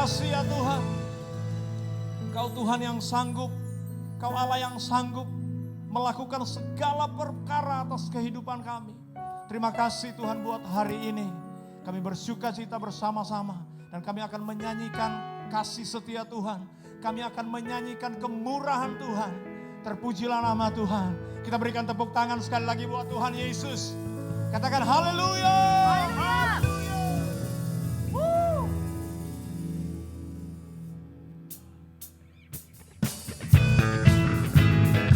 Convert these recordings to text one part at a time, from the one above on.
kasih ya Tuhan. Engkau Tuhan yang sanggup, Engkau Allah yang sanggup melakukan segala perkara atas kehidupan kami. Terima kasih Tuhan buat hari ini. Kami bersuka cita bersama-sama dan kami akan menyanyikan kasih setia Tuhan. Kami akan menyanyikan kemurahan Tuhan. Terpujilah nama Tuhan. Kita berikan tepuk tangan sekali lagi buat Tuhan Yesus. Katakan haleluya.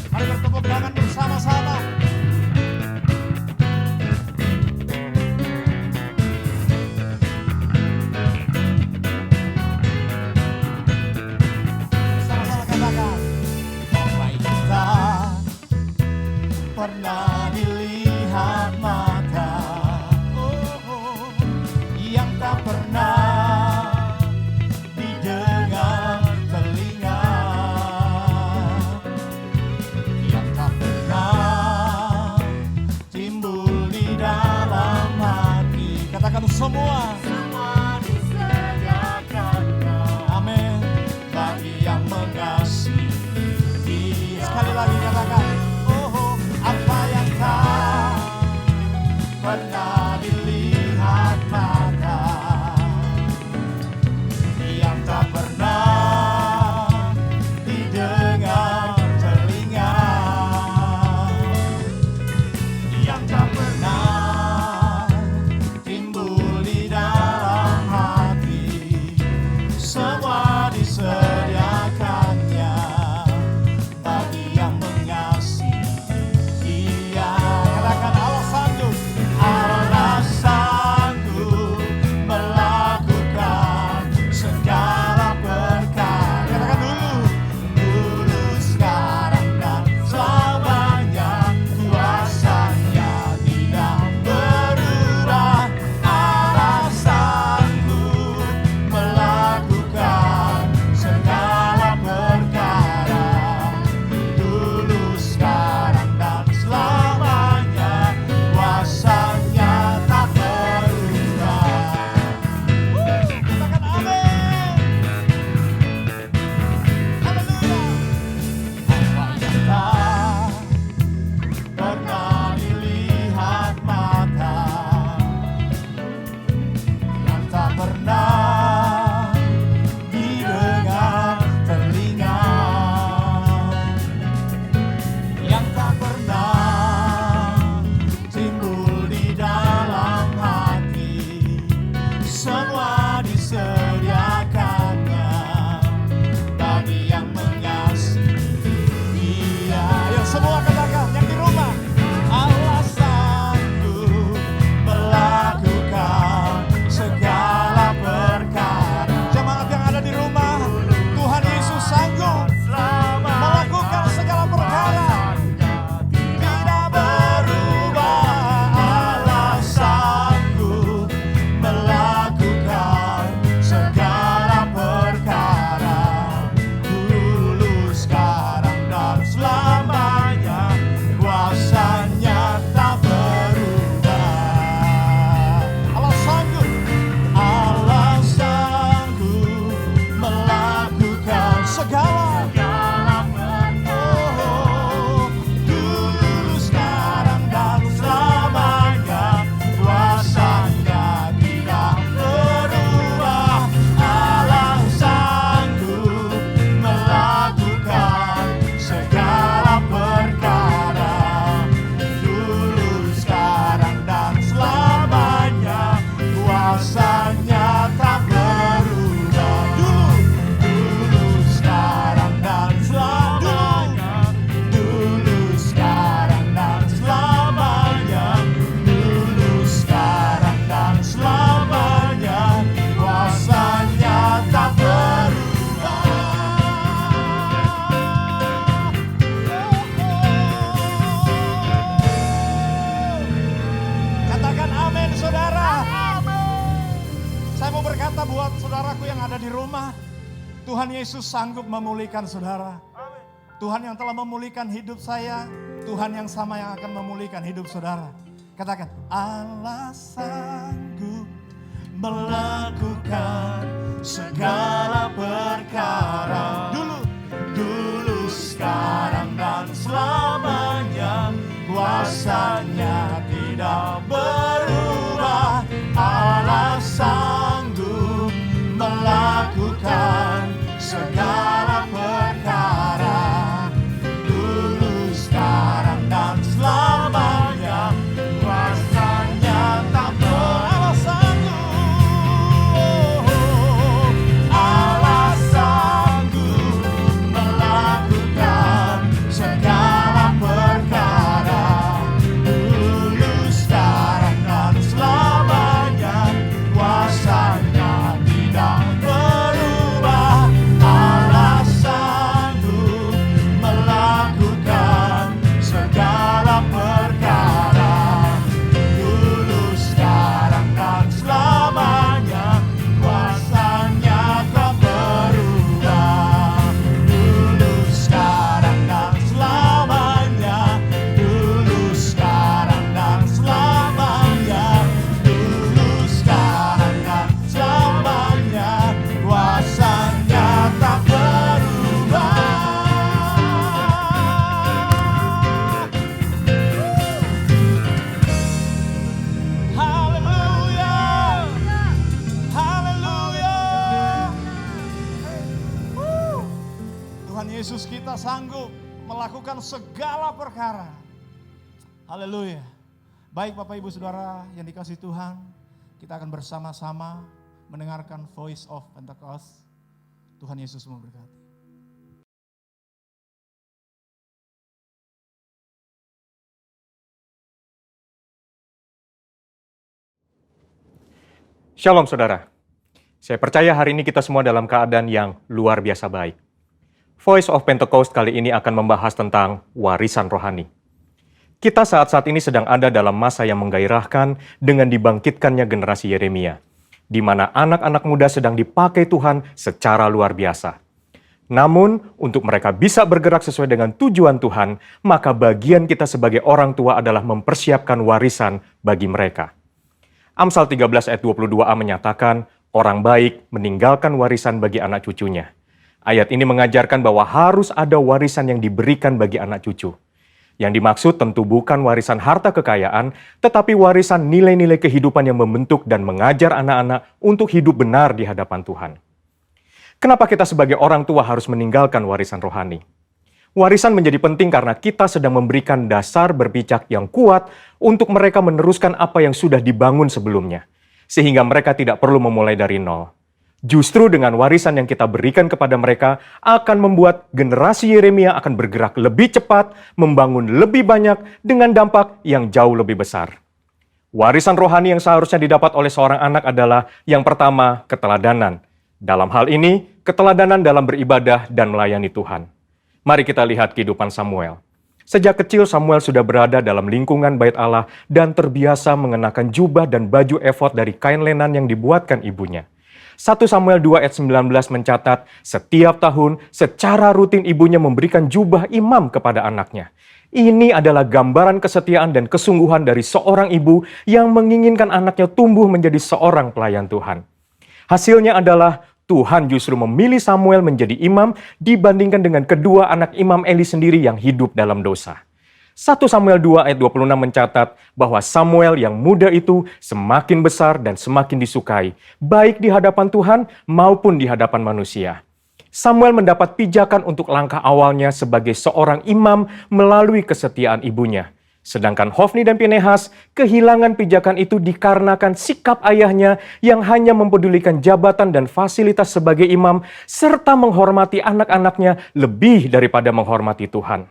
Mari bertepuk tangan bersama-sama. Sama-sama katakan. Apa yang tak pernah dilihat mata, yang tak pernah didengar telinga, yang tak pernah timbul di dalam hati. Katakan semua. Semua disediakannya. Amin. Bagi yang mengasihi Dia. Sekali lagi katakan. Apa yang tak pernah dilihat mata, yang tak pernah didengar telinga, yang tak pernah timbul di dalam hati, semua disediakannya bagi yang mengasihi Dia. Katakan Allah sanggup melakukan segala perkara. Katakan dulu sekarang dan selamanya, kuasanya tidak berubah. Allah sanggup melakukan segala perkara. Dulu sekarang dan selamanya, kuasanya tak berubah. Katakan amin. Haleluya. Apa yang tak pernah dilihat mata, yang tak pernah didengar telinga, yang tak pernah timbul di dalam hati, semua disediakannya bagi yang mengasihi Dia. Ayo semua katakan yang di rumah. Allah sanggup melakukan segala perkara. Jemaat yang ada di rumah, Tuhan Yesus sanggup melakukan segala perkara. Tidak berubah. Allah sanggup melakukan segala perkara. Dulu, sekarang, dan selamanya, kuasanya tak berubah. Allah sanggup melakukan segala dulu, sekarang, dan selamanya, kuasanya tidak berubah. Allah sanggup melakukan segala perkara. Dulu, sekarang, dan selamanya, kuasanya tak berubah. Dulu, sekarang, dan selamanya. Dulu, sekarang, dan selamanya. Dulu, sekarang, dan selamanya, kuasanya tak berubah. Katakan amin saudara. Saya mau berkata buat saudaraku yang ada di rumah, Tuhan Yesus sanggup memulihkan saudara. Tuhan yang telah memulihkan hidup saya, Tuhan yang sama yang akan memulihkan hidup saudara. Katakan, Allah sanggup melakukan segala Yesus kita sanggup melakukan segala perkara. Haleluya. Baik Bapak Ibu Saudara yang dikasihi Tuhan, kita akan bersama-sama mendengarkan Voice of Pentecost. Tuhan Yesus memberkati. Shalom saudara. Saya percaya hari ini kita semua dalam keadaan yang luar biasa baik. Voice of Pentecost kali ini akan membahas tentang warisan rohani. Kita saat-saat ini sedang ada dalam masa yang menggairahkan dengan dibangkitkannya generasi Yeremia, di mana anak-anak muda sedang dipakai Tuhan secara luar biasa. Namun, untuk mereka bisa bergerak sesuai dengan tujuan Tuhan, maka bagian kita sebagai orang tua adalah mempersiapkan warisan bagi mereka. Amsal 13 ayat 22a menyatakan, orang baik meninggalkan warisan bagi anak cucunya. Ayat ini mengajarkan bahwa harus ada warisan yang diberikan bagi anak cucu. Yang dimaksud tentu bukan warisan harta kekayaan, tetapi warisan nilai-nilai kehidupan yang membentuk dan mengajar anak-anak untuk hidup benar di hadapan Tuhan. Kenapa kita sebagai orang tua harus meninggalkan warisan rohani? Warisan menjadi penting karena kita sedang memberikan dasar berpijak yang kuat untuk mereka meneruskan apa yang sudah dibangun sebelumnya, sehingga mereka tidak perlu memulai dari nol. Justru dengan warisan yang kita berikan kepada mereka akan membuat generasi Yeremia akan bergerak lebih cepat, membangun lebih banyak dengan dampak yang jauh lebih besar. Warisan rohani yang seharusnya didapat oleh seorang anak adalah yang pertama, keteladanan. Dalam hal ini, keteladanan dalam beribadah dan melayani Tuhan. Mari kita lihat kehidupan Samuel. Sejak kecil Samuel sudah berada dalam lingkungan bait Allah dan terbiasa mengenakan jubah dan baju efod dari kain lenan yang dibuatkan ibunya. 1 Samuel 2 ayat 19 mencatat, setiap tahun secara rutin ibunya memberikan jubah imam kepada anaknya. Ini adalah gambaran kesetiaan dan kesungguhan dari seorang ibu yang menginginkan anaknya tumbuh menjadi seorang pelayan Tuhan. Hasilnya adalah Tuhan justru memilih Samuel menjadi imam dibandingkan dengan kedua anak imam Eli sendiri yang hidup dalam dosa. 1 Samuel 2 ayat 26 mencatat bahwa Samuel yang muda itu semakin besar dan semakin disukai, baik di hadapan Tuhan maupun di hadapan manusia. Samuel mendapat pijakan untuk langkah awalnya sebagai seorang imam melalui kesetiaan ibunya. Sedangkan Hofni dan Pinehas kehilangan pijakan itu dikarenakan sikap ayahnya yang hanya mempedulikan jabatan dan fasilitas sebagai imam serta menghormati anak-anaknya lebih daripada menghormati Tuhan.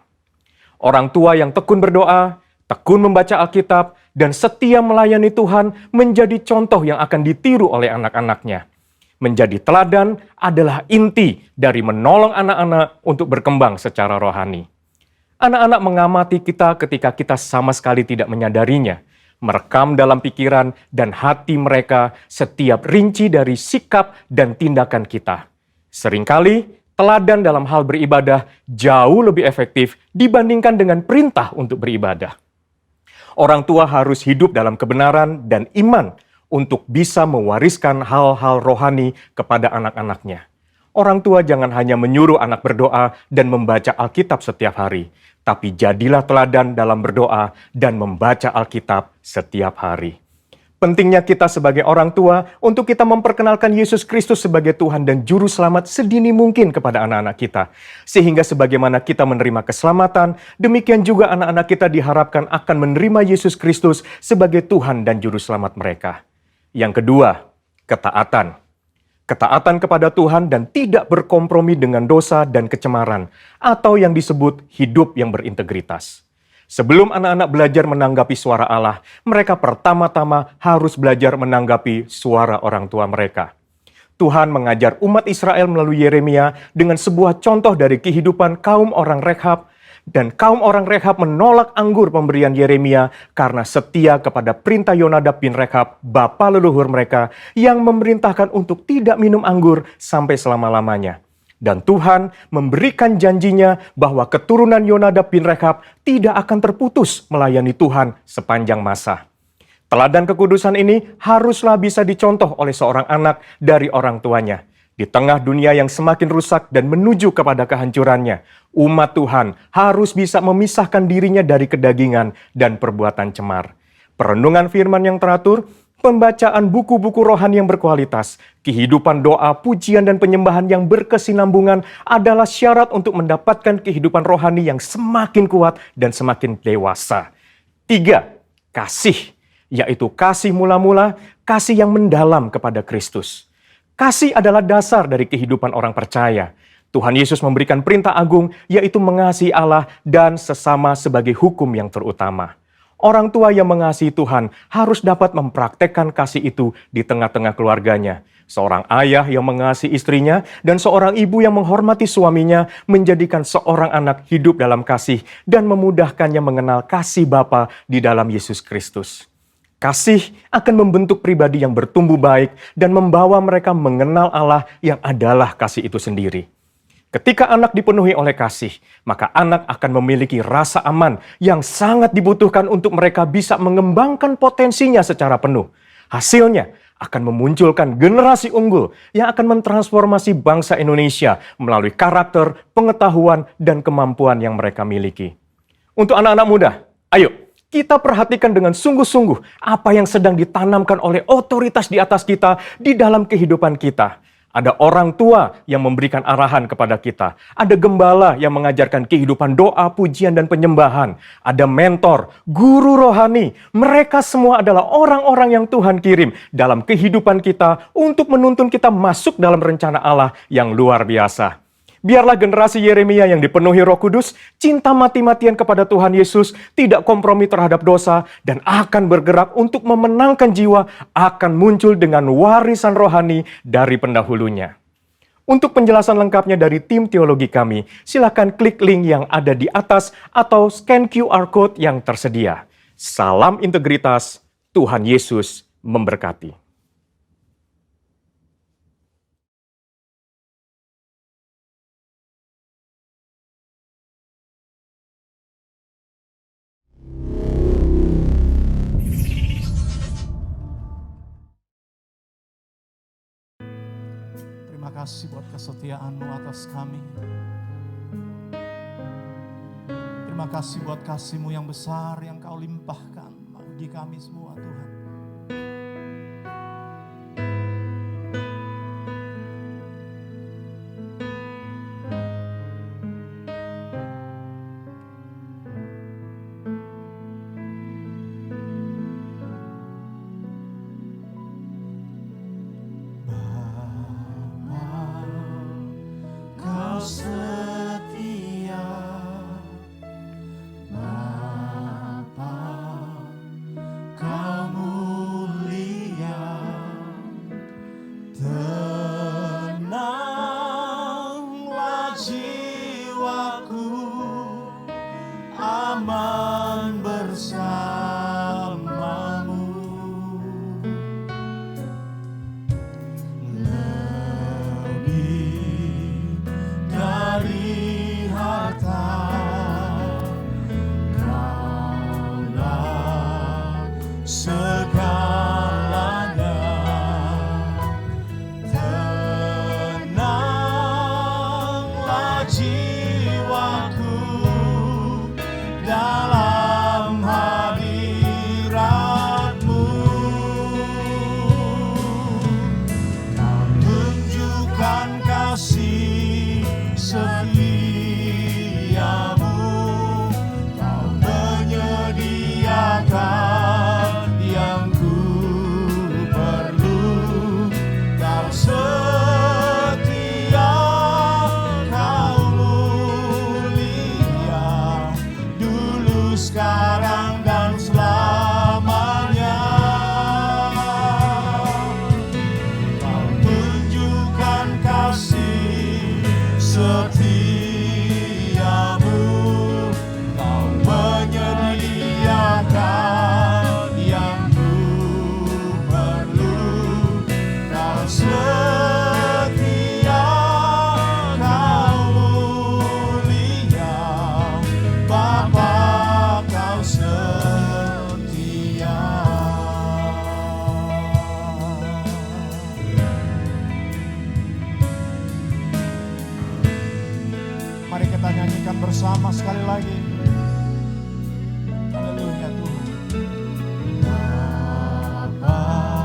Orang tua yang tekun berdoa, tekun membaca Alkitab, dan setia melayani Tuhan menjadi contoh yang akan ditiru oleh anak-anaknya. Menjadi teladan adalah inti dari menolong anak-anak untuk berkembang secara rohani. Anak-anak mengamati kita ketika kita sama sekali tidak menyadarinya, merekam dalam pikiran dan hati mereka setiap rinci dari sikap dan tindakan kita. Seringkali, teladan dalam hal beribadah jauh lebih efektif dibandingkan dengan perintah untuk beribadah. Orang tua harus hidup dalam kebenaran dan iman untuk bisa mewariskan hal-hal rohani kepada anak-anaknya. Orang tua jangan hanya menyuruh anak berdoa dan membaca Alkitab setiap hari, tapi jadilah teladan dalam berdoa dan membaca Alkitab setiap hari. Pentingnya kita sebagai orang tua untuk kita memperkenalkan Yesus Kristus sebagai Tuhan dan Juru Selamat sedini mungkin kepada anak-anak kita. Sehingga sebagaimana kita menerima keselamatan, demikian juga anak-anak kita diharapkan akan menerima Yesus Kristus sebagai Tuhan dan Juru Selamat mereka. Yang kedua, ketaatan. Ketaatan kepada Tuhan dan tidak berkompromi dengan dosa dan kecemaran, atau yang disebut hidup yang berintegritas. Sebelum anak-anak belajar menanggapi suara Allah, mereka pertama-tama harus belajar menanggapi suara orang tua mereka. Tuhan mengajar umat Israel melalui Yeremia dengan sebuah contoh dari kehidupan kaum orang Rekhab, dan kaum orang Rekhab menolak anggur pemberian Yeremia karena setia kepada perintah Yonadab bin Rekhab, bapa leluhur mereka, yang memerintahkan untuk tidak minum anggur sampai selama-lamanya. Dan Tuhan memberikan janjinya bahwa keturunan Yonadab bin Rekhab tidak akan terputus melayani Tuhan sepanjang masa. Teladan kekudusan ini haruslah bisa dicontoh oleh seorang anak dari orang tuanya. Di tengah dunia yang semakin rusak dan menuju kepada kehancurannya, umat Tuhan harus bisa memisahkan dirinya dari kedagingan dan perbuatan cemar. Perenungan firman yang teratur, pembacaan buku-buku rohani yang berkualitas, kehidupan doa, pujian, dan penyembahan yang berkesinambungan adalah syarat untuk mendapatkan kehidupan rohani yang semakin kuat dan semakin dewasa. 3. Kasih, yaitu kasih mula-mula, kasih yang mendalam kepada Kristus. Kasih adalah dasar dari kehidupan orang percaya. Tuhan Yesus memberikan perintah agung, yaitu mengasihi Allah dan sesama sebagai hukum yang terutama. Orang tua yang mengasihi Tuhan harus dapat mempraktekkan kasih itu di tengah-tengah keluarganya. Seorang ayah yang mengasihi istrinya dan seorang ibu yang menghormati suaminya menjadikan seorang anak hidup dalam kasih dan memudahkannya mengenal kasih Bapa di dalam Yesus Kristus. Kasih akan membentuk pribadi yang bertumbuh baik dan membawa mereka mengenal Allah yang adalah kasih itu sendiri. Ketika anak dipenuhi oleh kasih, maka anak akan memiliki rasa aman yang sangat dibutuhkan untuk mereka bisa mengembangkan potensinya secara penuh. Hasilnya akan memunculkan generasi unggul yang akan mentransformasi bangsa Indonesia melalui karakter, pengetahuan, dan kemampuan yang mereka miliki. Untuk anak-anak muda, ayo kita perhatikan dengan sungguh-sungguh apa yang sedang ditanamkan oleh otoritas di atas kita di dalam kehidupan kita. Ada orang tua yang memberikan arahan kepada kita. Ada gembala yang mengajarkan kehidupan doa, pujian, dan penyembahan. Ada mentor, guru rohani. Mereka semua adalah orang-orang yang Tuhan kirim dalam kehidupan kita untuk menuntun kita masuk dalam rencana Allah yang luar biasa. Biarlah generasi Yeremia yang dipenuhi Roh Kudus, cinta mati-matian kepada Tuhan Yesus, tidak kompromi terhadap dosa, dan akan bergerak untuk memenangkan jiwa, akan muncul dengan warisan rohani dari pendahulunya. Untuk penjelasan lengkapnya dari tim teologi kami, silakan klik link yang ada di atas atau scan QR Code yang tersedia. Salam integritas, Tuhan Yesus memberkati. Terima kasih buat kesetiaan-Mu atas kami. Terima kasih buat kasih-Mu yang besar yang Kau limpahkan bagi kami semua, Tuhan. Mari kita nyanyikan bersama sekali lagi. Haleluya Tuhan. Bapa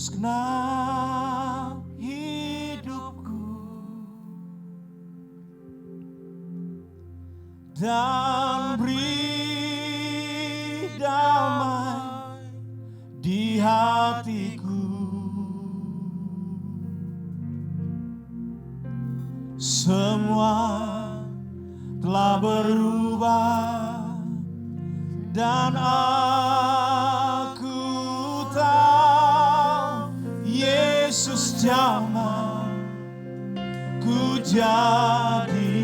segenap hidupku, dan beri damai di hatiku. Semua telah berubah dan aku tahu Yesus jamah ku jadi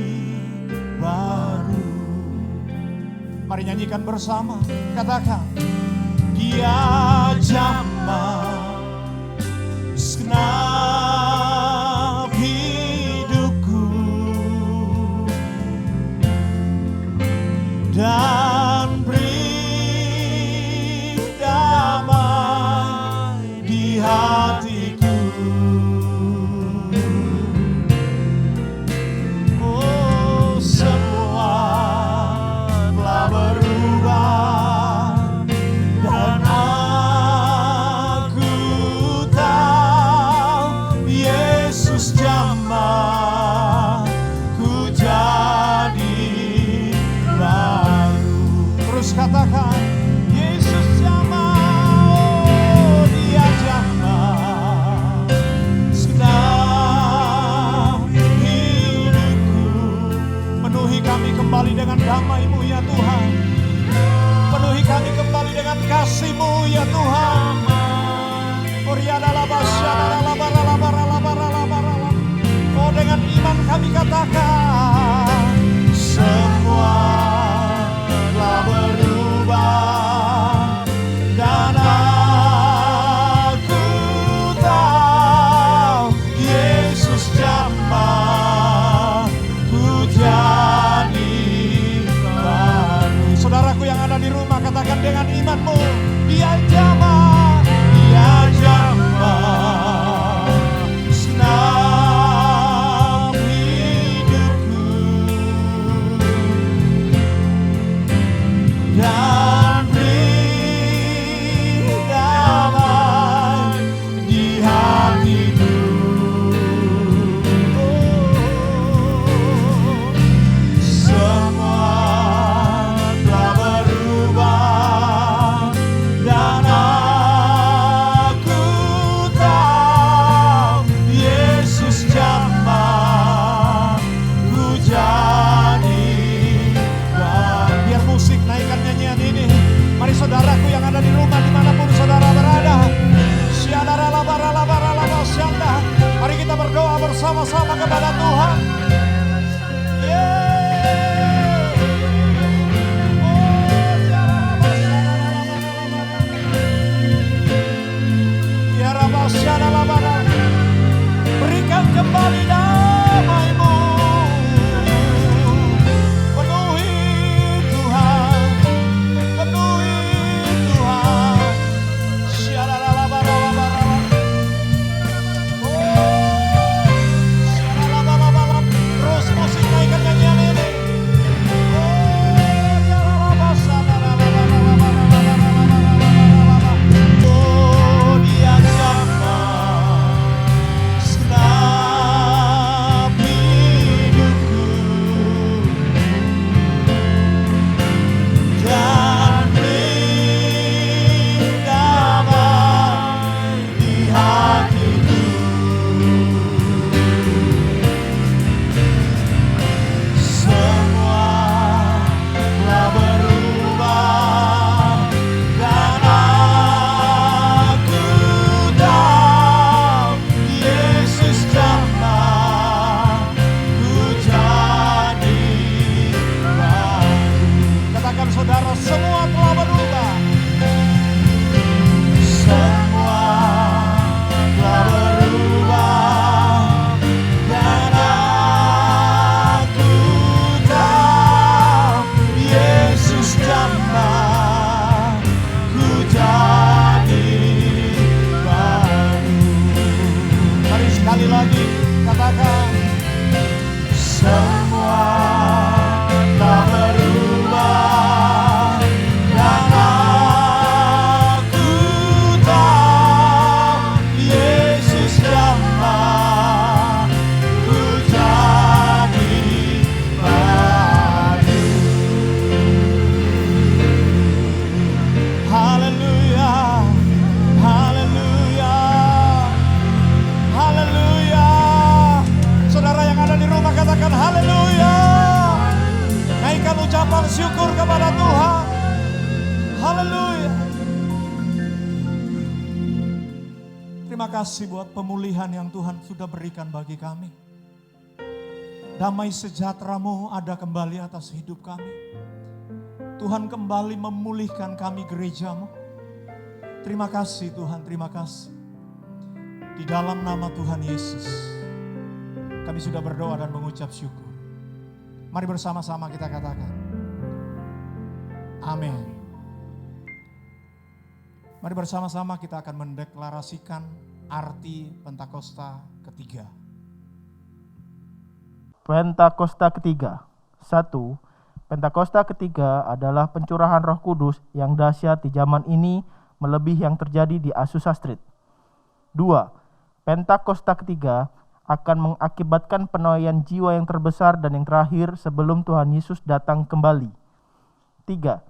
baru. Mari nyanyikan bersama, katakan, Dia jamah segenap hidupku, dan beri damai di hatiku. Oh, semua telah berubah dan aku tahu Yesus jamah ku jadi baru. Terus katakan, Yesus jamah, oh Dia jamah segenap hidupku. Penuhi kami kembali dengan damai-Mu ya Tuhan. Penuhi kami kembali dengan kasih-Mu ya Tuhan. Oh, dengan iman kami katakan, semua telah berubah dan aku tahu Yesus jamah ku jadi baru. Saudaraku yang ada di rumah, katakan dengan imanmu, Dia jamah, Dia jamah segenap hidupku, dan beri damai di hatiku. Semua telah berubah dan aku tahu Yesus jamah ku jadi baru. Biar musik naikkan nyanyian ini. Mari saudaraku yang ada di rumah dimanapun saudara berada, mari kita berdoa bersama-sama kepada Tuhan. Berikan kembali damai-Mu, penuhi Tuhan, penuhi Tuhan. Terima kasih buat pemulihan yang Tuhan sudah berikan bagi kami. Damai sejahtera-Mu ada kembali atas hidup kami. Tuhan kembali memulihkan kami gereja-Mu. Terima kasih Tuhan, terima kasih. Di dalam nama Tuhan Yesus, kami sudah berdoa dan mengucap syukur. Mari bersama-sama kita katakan, amin. Mari bersama-sama kita akan mendeklarasikan arti Pentakosta ketiga. Pentakosta ketiga. 1. Pentakosta ketiga adalah pencurahan Roh Kudus yang dahsyat di zaman ini melebihi yang terjadi di Azusa Street. 2. Pentakosta ketiga akan mengakibatkan penuaian jiwa yang terbesar dan yang terakhir sebelum Tuhan Yesus datang kembali. 3.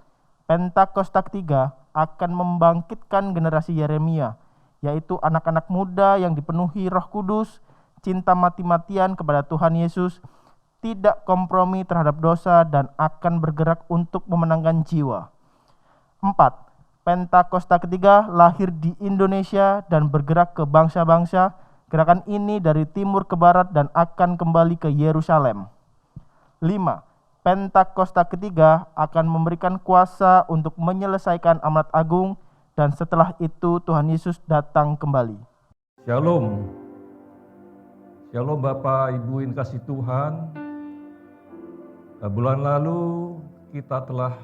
Pentakosta ketiga akan membangkitkan generasi Yeremia, yaitu anak-anak muda yang dipenuhi Roh Kudus, cinta mati-matian kepada Tuhan Yesus, tidak kompromi terhadap dosa dan akan bergerak untuk memenangkan jiwa. 4. Pentakosta ketiga lahir di Indonesia dan bergerak ke bangsa-bangsa. Gerakan ini dari timur ke barat dan akan kembali ke Yerusalem. 5. Pentakosta ketiga akan memberikan kuasa untuk menyelesaikan amanat agung dan setelah itu Tuhan Yesus datang kembali. Shalom. Shalom Bapak Ibu yang kasih Tuhan. Bulan lalu kita telah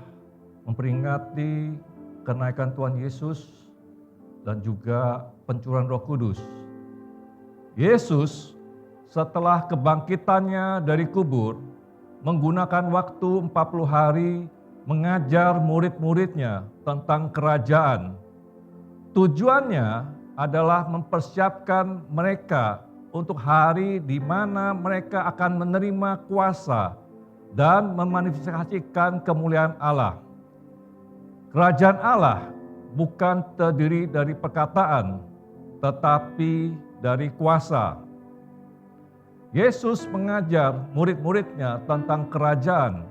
memperingati kenaikan Tuhan Yesus dan juga pencurahan Roh Kudus. Yesus setelah kebangkitannya dari kubur menggunakan waktu 40 hari mengajar murid-muridnya tentang kerajaan. Tujuannya adalah mempersiapkan mereka untuk hari di mana mereka akan menerima kuasa dan memanifestasikan kemuliaan Allah. Kerajaan Allah bukan terdiri dari perkataan, tetapi dari kuasa. Yesus mengajar murid-muridnya tentang kerajaan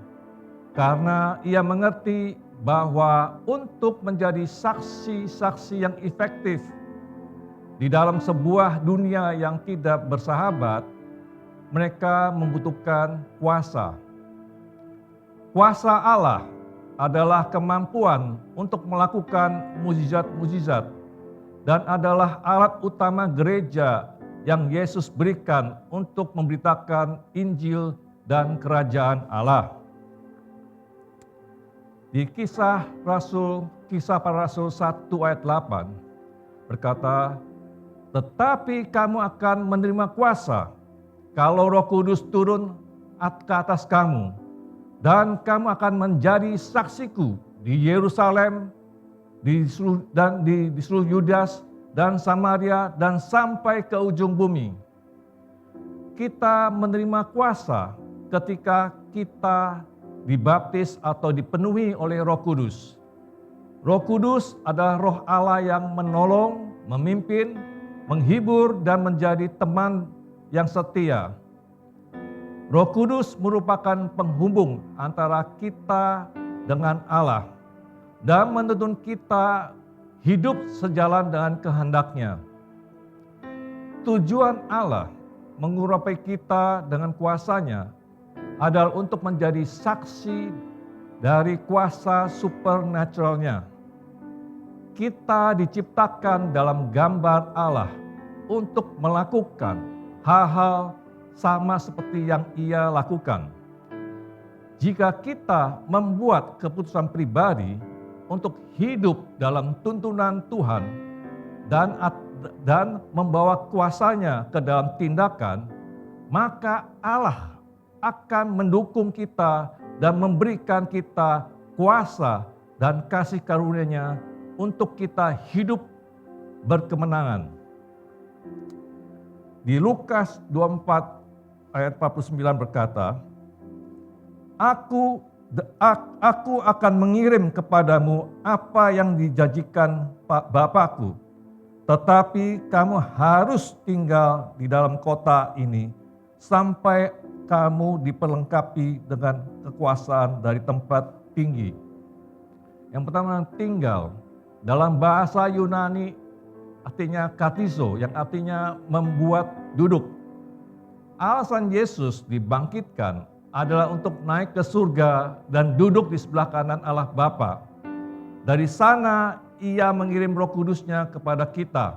karena ia mengerti bahwa untuk menjadi saksi-saksi yang efektif di dalam sebuah dunia yang tidak bersahabat, mereka membutuhkan kuasa. Kuasa Allah adalah kemampuan untuk melakukan mukjizat-mukjizat dan adalah alat utama gereja yang Yesus berikan untuk memberitakan Injil dan kerajaan Allah. Di kisah para rasul 1 ayat 8 berkata, "Tetapi kamu akan menerima kuasa kalau Roh Kudus turun ke atas kamu, dan kamu akan menjadi saksiku di Yerusalem, di seluruh Yudea dan Samaria dan sampai ke ujung bumi." Kita menerima kuasa ketika kita dibaptis atau dipenuhi oleh Roh Kudus. Roh Kudus adalah Roh Allah yang menolong, memimpin, menghibur dan menjadi teman yang setia. Roh Kudus merupakan penghubung antara kita dengan Allah dan menuntun kita hidup sejalan dengan kehendak-Nya. Tujuan Allah mengurapi kita dengan kuasa-Nya adalah untuk menjadi saksi dari kuasa supernatural-Nya. Kita diciptakan dalam gambar Allah untuk melakukan hal-hal sama seperti yang Ia lakukan. Jika kita membuat keputusan pribadi untuk hidup dalam tuntunan Tuhan dan membawa kuasa-Nya ke dalam tindakan, maka Allah akan mendukung kita dan memberikan kita kuasa dan kasih karunia-Nya untuk kita hidup berkemenangan. Di Lukas 24 ayat 49 berkata, Aku akan mengirim kepadamu apa yang dijanjikan Bapakku, tetapi kamu harus tinggal di dalam kota ini sampai kamu diperlengkapi dengan kekuasaan dari tempat tinggi. Yang pertama, tinggal. Dalam bahasa Yunani, artinya katizo, yang artinya membuat duduk. Alasan Yesus dibangkitkan adalah untuk naik ke surga dan duduk di sebelah kanan Allah Bapa. Dari sana Ia mengirim Roh Kudus-Nya kepada kita.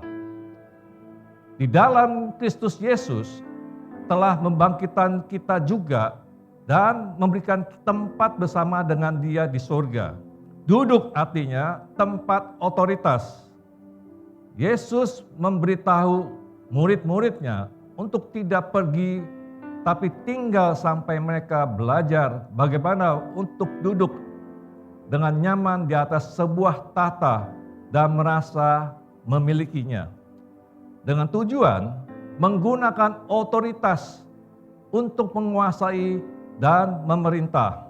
Di dalam Kristus Yesus telah membangkitkan kita juga dan memberikan tempat bersama dengan Dia di surga. Duduk artinya tempat otoritas. Yesus memberitahu murid-muridnya untuk tidak pergi, tapi tinggal sampai mereka belajar bagaimana untuk duduk dengan nyaman di atas sebuah tahta dan merasa memilikinya. Dengan tujuan menggunakan otoritas untuk menguasai dan memerintah.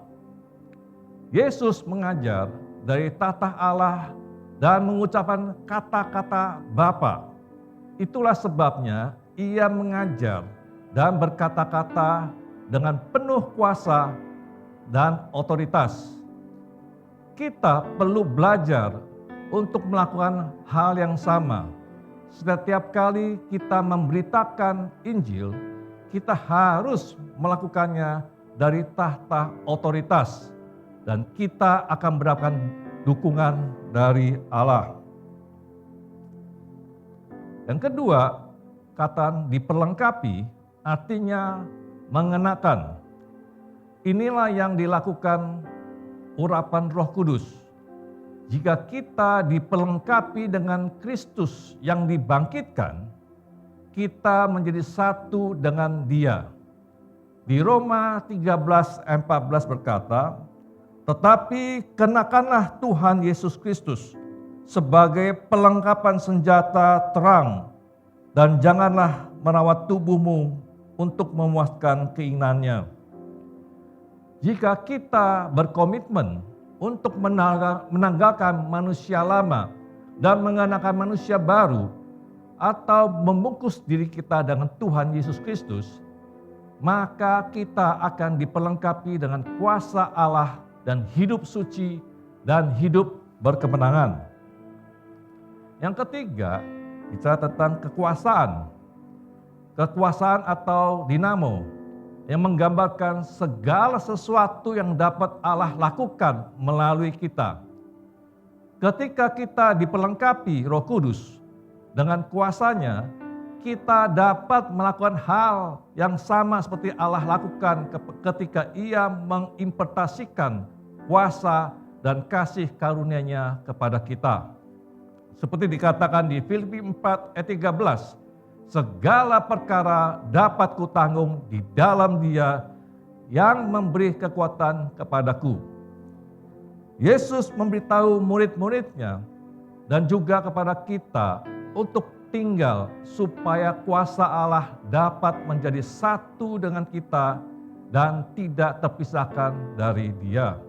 Yesus mengajar dari tahta Allah dan mengucapkan kata-kata Bapa. Itulah sebabnya Ia mengajar dan berkata-kata dengan penuh kuasa dan otoritas. Kita perlu belajar untuk melakukan hal yang sama. Setiap kali kita memberitakan Injil, kita harus melakukannya dari tahta otoritas. Dan kita akan mendapatkan dukungan dari Allah. Yang kedua, kata diperlengkapi artinya mengenakan. Inilah yang dilakukan urapan Roh Kudus. Jika kita diperlengkapi dengan Kristus yang dibangkitkan, kita menjadi satu dengan Dia. Di Roma 13:14 berkata, "Tetapi kenakanlah Tuhan Yesus Kristus sebagai perlengkapan senjata terang, dan janganlah merawat tubuhmu untuk memuaskan keinginannya." Jika kita berkomitmen untuk menanggalkan manusia lama dan mengenakan manusia baru, atau membungkus diri kita dengan Tuhan Yesus Kristus, maka kita akan diperlengkapi dengan kuasa Allah dan hidup suci dan hidup berkemenangan. Yang ketiga, bicara tentang kekuasaan. Kekuasaan atau dinamo yang menggambarkan segala sesuatu yang dapat Allah lakukan melalui kita. Ketika kita diperlengkapi Roh Kudus dengan kuasanya, kita dapat melakukan hal yang sama seperti Allah lakukan ketika Ia mengimpartasikan kuasa dan kasih karunia-Nya kepada kita. Seperti dikatakan di Filipi 4:13, segala perkara dapat kutanggung di dalam Dia yang memberi kekuatan kepadaku. Yesus memberitahu murid-muridnya dan juga kepada kita untuk tinggal supaya kuasa Allah dapat menjadi satu dengan kita dan tidak terpisahkan dari Dia.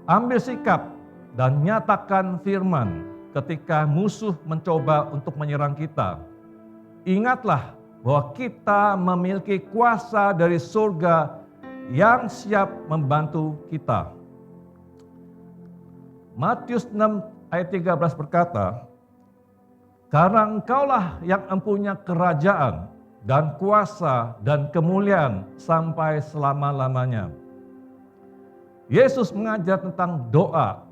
Ambil sikap dan nyatakan firman ketika musuh mencoba untuk menyerang kita. Ingatlah bahwa kita memiliki kuasa dari surga yang siap membantu kita. Matius 6:13 berkata, "Karena Engkaulah yang mempunyai kerajaan dan kuasa dan kemuliaan sampai selama-lamanya." Yesus mengajar tentang doa.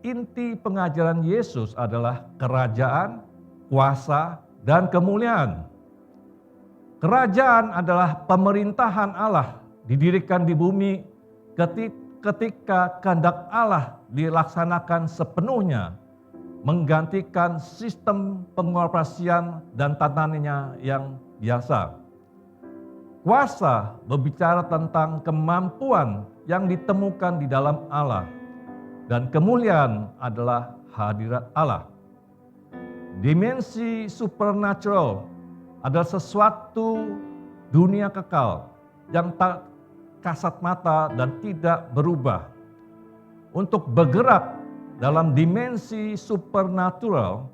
Inti pengajaran Yesus adalah kerajaan, kuasa, dan kemuliaan. Kerajaan adalah pemerintahan Allah didirikan di bumi ketika kehendak Allah dilaksanakan sepenuhnya, menggantikan sistem pengoperasian dan tatanannya yang biasa. Kuasa berbicara tentang kemampuan yang ditemukan di dalam Allah, dan kemuliaan adalah hadirat Allah. Dimensi supernatural adalah sesuatu dunia kekal yang tak kasat mata dan tidak berubah. Untuk bergerak dalam dimensi supernatural,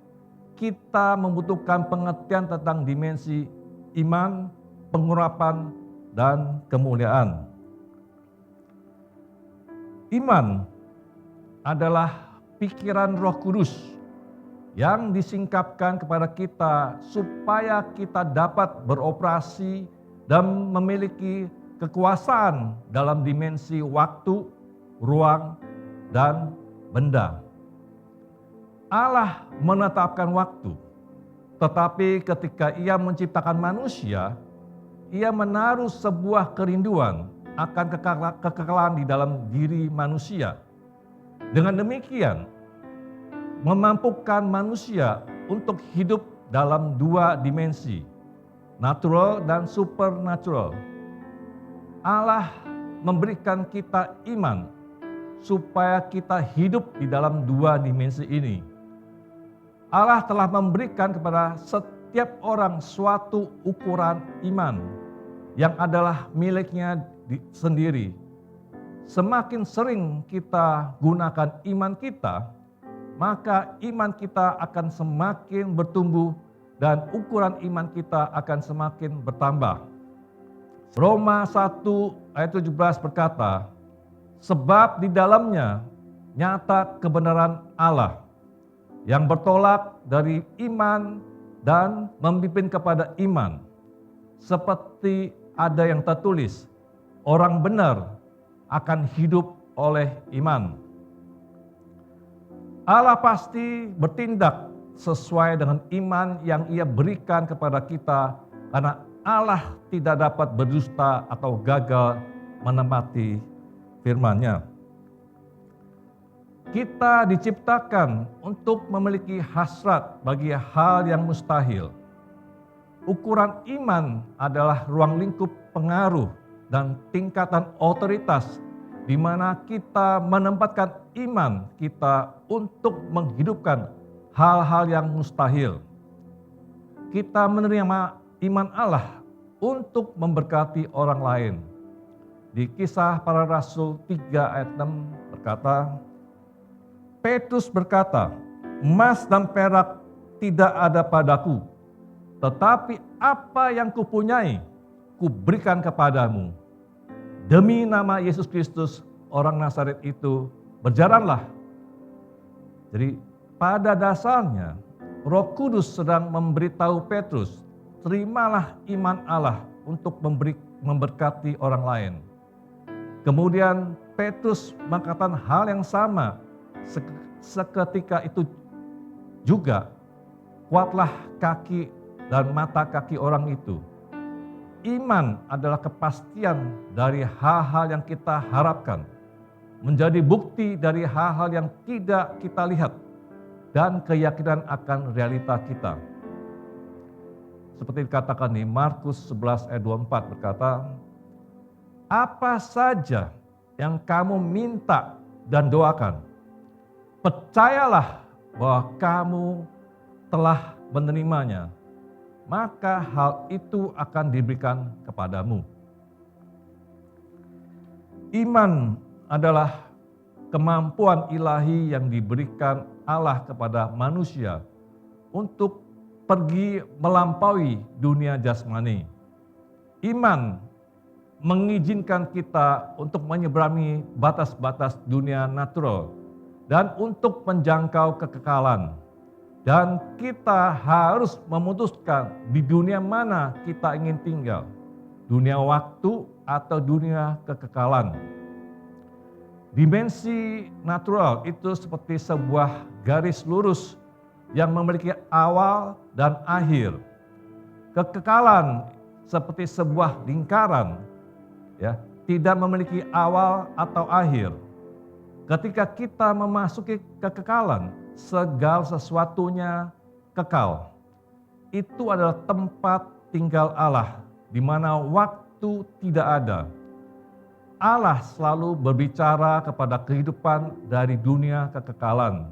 kita membutuhkan pengertian tentang dimensi iman, pengurapan, dan kemuliaan. Iman adalah pikiran Roh Kudus yang disingkapkan kepada kita supaya kita dapat beroperasi dan memiliki kekuasaan dalam dimensi waktu, ruang, dan benda. Allah menetapkan waktu, tetapi ketika Ia menciptakan manusia, Ia menaruh sebuah kerinduan akan kekekalan di dalam diri manusia. Dengan demikian, memampukan manusia untuk hidup dalam dua dimensi, natural dan supernatural. Allah memberikan kita iman supaya kita hidup di dalam dua dimensi ini. Allah telah memberikan kepada setiap orang suatu ukuran iman yang adalah miliknya sendiri. Semakin sering kita gunakan iman kita, maka iman kita akan semakin bertumbuh dan ukuran iman kita akan semakin bertambah. Roma 1 ayat 17 berkata, sebab di dalamnya nyata kebenaran Allah yang bertolak dari iman dan memimpin kepada iman. Seperti ada yang tertulis, orang benar akan hidup oleh iman. Allah pasti bertindak sesuai dengan iman yang Ia berikan kepada kita, karena Allah tidak dapat berdusta atau gagal menepati firman-Nya. Kita diciptakan untuk memiliki hasrat bagi hal yang mustahil. Ukuran iman adalah ruang lingkup pengaruh dan tingkatan otoritas di mana kita menempatkan iman kita untuk menghidupkan hal-hal yang mustahil. Kita menerima iman Allah untuk memberkati orang lain. Di Kisah Para Rasul 3 ayat 6 berkata, Petrus berkata, emas dan perak tidak ada padaku, tetapi apa yang kupunyai, kuberikan kepadamu. Demi nama Yesus Kristus, orang Nazaret itu, berjalanlah. Jadi pada dasarnya, Roh Kudus sedang memberitahu Petrus, terimalah iman Allah untuk memberkati orang lain. Kemudian Petrus mengatakan hal yang sama. Seketika itu juga, kuatlah kaki dan mata kaki orang itu. Iman adalah kepastian dari hal-hal yang kita harapkan, menjadi bukti dari hal-hal yang tidak kita lihat, dan keyakinan akan realita kita. Seperti dikatakan di Markus 11 ayat 24 berkata, apa saja yang kamu minta dan doakan, percayalah bahwa kamu telah menerimanya, maka hal itu akan diberikan kepadamu. Iman adalah kemampuan ilahi yang diberikan Allah kepada manusia untuk pergi melampaui dunia jasmani. Iman mengizinkan kita untuk menyeberangi batas-batas dunia natural dan untuk menjangkau kekekalan. Dan kita harus memutuskan di dunia mana kita ingin tinggal, dunia waktu atau dunia kekekalan. Dimensi natural itu seperti sebuah garis lurus yang memiliki awal dan akhir. Kekekalan seperti sebuah lingkaran, ya, tidak memiliki awal atau akhir. Ketika kita memasuki kekekalan, segala sesuatunya kekal. Itu adalah tempat tinggal Allah, di mana waktu tidak ada. Allah selalu berbicara kepada kehidupan dari dunia kekekalan.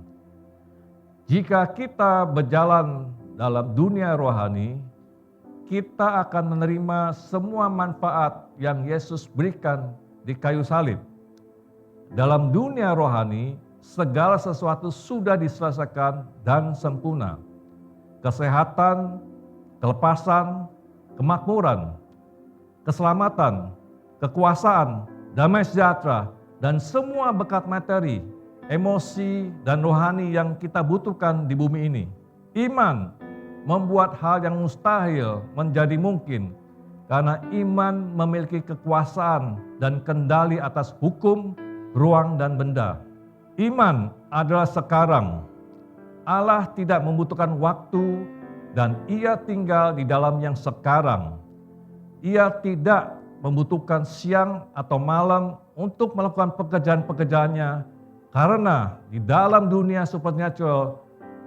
Jika kita berjalan dalam dunia rohani, kita akan menerima semua manfaat yang Yesus berikan di kayu salib. Dalam dunia rohani, segala sesuatu sudah diselesaikan dan sempurna. Kesehatan, kelepasan, kemakmuran, keselamatan, kekuasaan, damai sejahtera, dan semua berkat materi emosi, dan rohani yang kita butuhkan di bumi ini. Iman membuat hal yang mustahil menjadi mungkin karena iman memiliki kekuasaan dan kendali atas hukum, ruang, dan benda. Iman adalah sekarang. Allah tidak membutuhkan waktu dan Ia tinggal di dalam yang sekarang. Ia tidak membutuhkan siang atau malam untuk melakukan pekerjaan-pekerjaannya karena di dalam dunia supernatural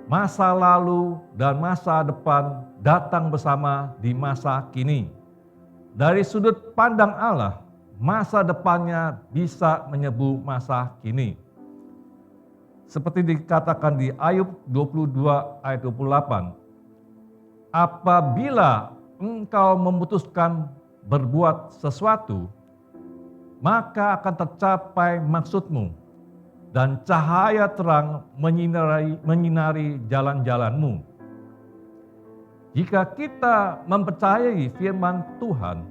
masa lalu dan masa depan datang bersama di masa kini. Dari sudut pandang Allah, masa depannya bisa menyebu masa kini. Seperti dikatakan di Ayub 22 ayat 28, apabila engkau memutuskan berbuat sesuatu, maka akan tercapai maksudmu dan cahaya terang menyinari jalan-jalanmu. Jika kita mempercayai firman Tuhan,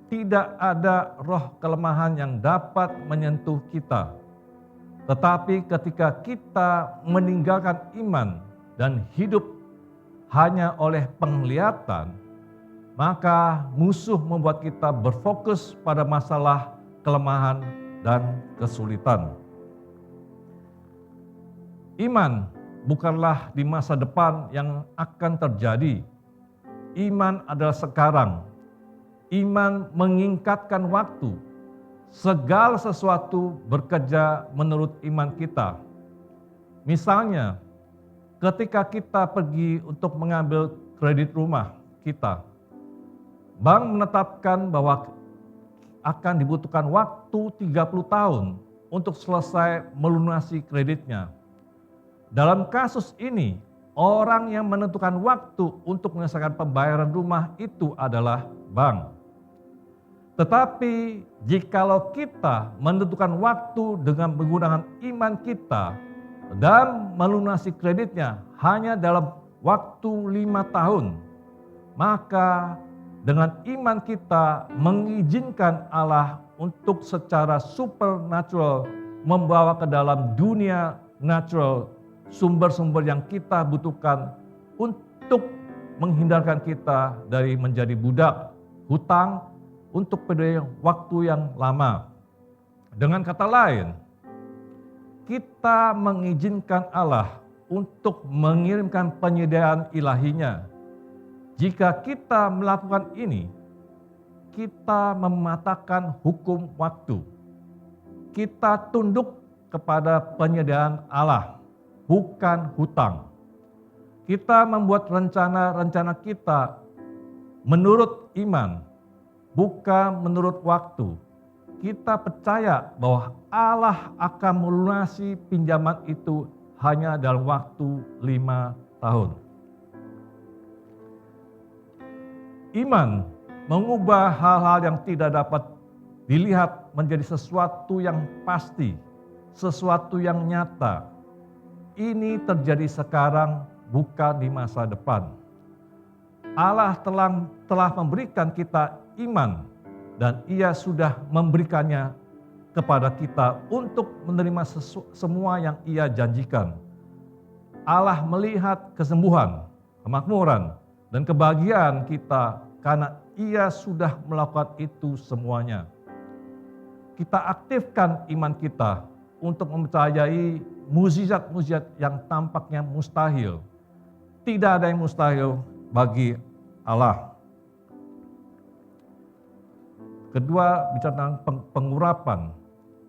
tidak ada roh kelemahan yang dapat menyentuh kita. Tetapi ketika kita meninggalkan iman dan hidup hanya oleh penglihatan, maka musuh membuat kita berfokus pada masalah, kelemahan, dan kesulitan. Iman bukanlah di masa depan yang akan terjadi. Iman adalah sekarang. Iman mengingkatkan waktu. Segala sesuatu bekerja menurut iman kita. Misalnya, ketika kita pergi untuk mengambil kredit rumah kita, bank menetapkan bahwa akan dibutuhkan waktu 30 tahun untuk selesai melunasi kreditnya. Dalam kasus ini, orang yang menentukan waktu untuk menyelesaikan pembayaran rumah itu adalah bank. Tetapi jikalau kita menentukan waktu dengan menggunakan iman kita dan melunasi kreditnya hanya dalam waktu 5 tahun, maka dengan iman kita mengizinkan Allah untuk secara supernatural membawa ke dalam dunia natural sumber-sumber yang kita butuhkan untuk menghindarkan kita dari menjadi budak hutang untuk periode waktu yang lama. Dengan kata lain, kita mengizinkan Allah untuk mengirimkan penyediaan ilahinya. Jika kita melakukan ini, kita mematahkan hukum waktu. Kita tunduk kepada penyediaan Allah, bukan hutang. Kita membuat rencana-rencana kita menurut iman, bukan menurut waktu. Kita percaya bahwa Allah akan melunasi pinjaman itu hanya dalam waktu 5 tahun. Iman mengubah hal-hal yang tidak dapat dilihat menjadi sesuatu yang pasti, sesuatu yang nyata. Ini terjadi sekarang, bukan di masa depan. Allah telah memberikan kita iman dan Ia sudah memberikannya kepada kita untuk menerima semua yang Ia janjikan. Allah melihat kesembuhan, kemakmuran, dan kebahagiaan kita karena Ia sudah melakukan itu semuanya. Kita aktifkan iman kita untuk mempercayai mukjizat-mukjizat yang tampaknya mustahil. Tidak ada yang mustahil bagi Allah. Kedua, bicara tentang pengurapan.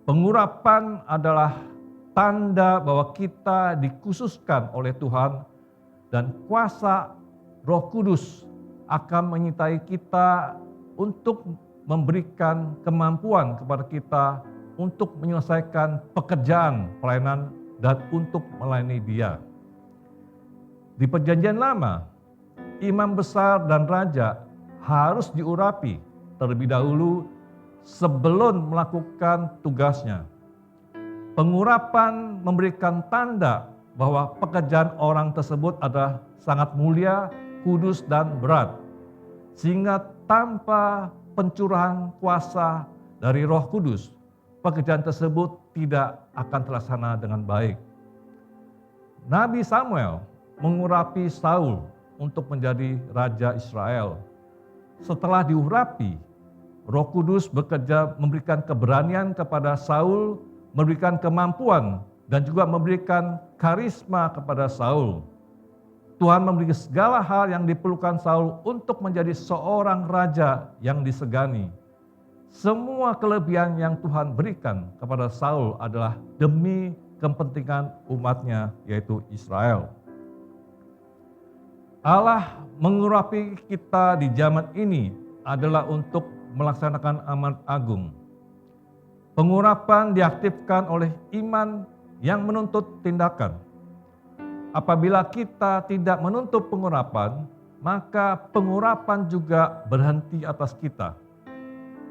Pengurapan adalah tanda bahwa kita dikhususkan oleh Tuhan dan kuasa Roh Kudus akan menyertai kita untuk memberikan kemampuan kepada kita untuk menyelesaikan pekerjaan pelayanan dan untuk melayani Dia. Di Perjanjian Lama, imam besar dan raja harus diurapi terlebih dahulu sebelum melakukan tugasnya. Pengurapan memberikan tanda bahwa pekerjaan orang tersebut adalah sangat mulia, kudus, dan berat. Sehingga tanpa pencurahan kuasa dari Roh Kudus, pekerjaan tersebut tidak akan terlaksana dengan baik. Nabi Samuel mengurapi Saul untuk menjadi raja Israel. Setelah diurapi, Roh Kudus bekerja memberikan keberanian kepada Saul, memberikan kemampuan dan juga memberikan karisma kepada Saul. Tuhan memberi segala hal yang diperlukan Saul untuk menjadi seorang raja yang disegani. Semua kelebihan yang Tuhan berikan kepada Saul adalah demi kepentingan umatnya, yaitu Israel. Allah mengurapi kita di zaman ini adalah untuk melaksanakan amanat agung. Pengurapan diaktifkan oleh iman yang menuntut tindakan. Apabila kita tidak menuntut pengurapan, maka pengurapan juga berhenti atas kita.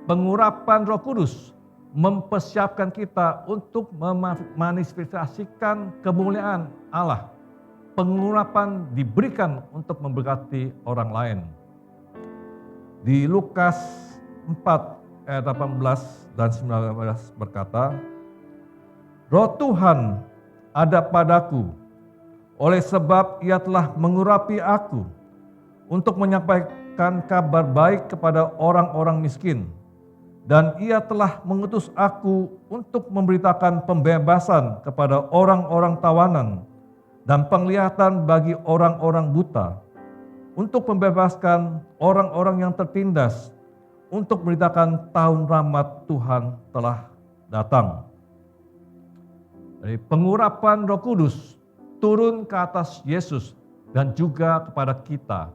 Pengurapan Roh Kudus mempersiapkan kita untuk memanifestasikan kemuliaan Allah. Pengurapan diberikan untuk memberkati orang lain. Di Lukas 4 ayat 18 dan 19 berkata, Roh Tuhan ada padaku, oleh sebab Ia telah mengurapi aku untuk menyampaikan kabar baik kepada orang-orang miskin. Dan Ia telah mengutus aku untuk memberitakan pembebasan kepada orang-orang tawanan dan penglihatan bagi orang-orang buta, untuk membebaskan orang-orang yang tertindas, untuk memberitakan tahun rahmat Tuhan telah datang. Jadi pengurapan Roh Kudus turun ke atas Yesus dan juga kepada kita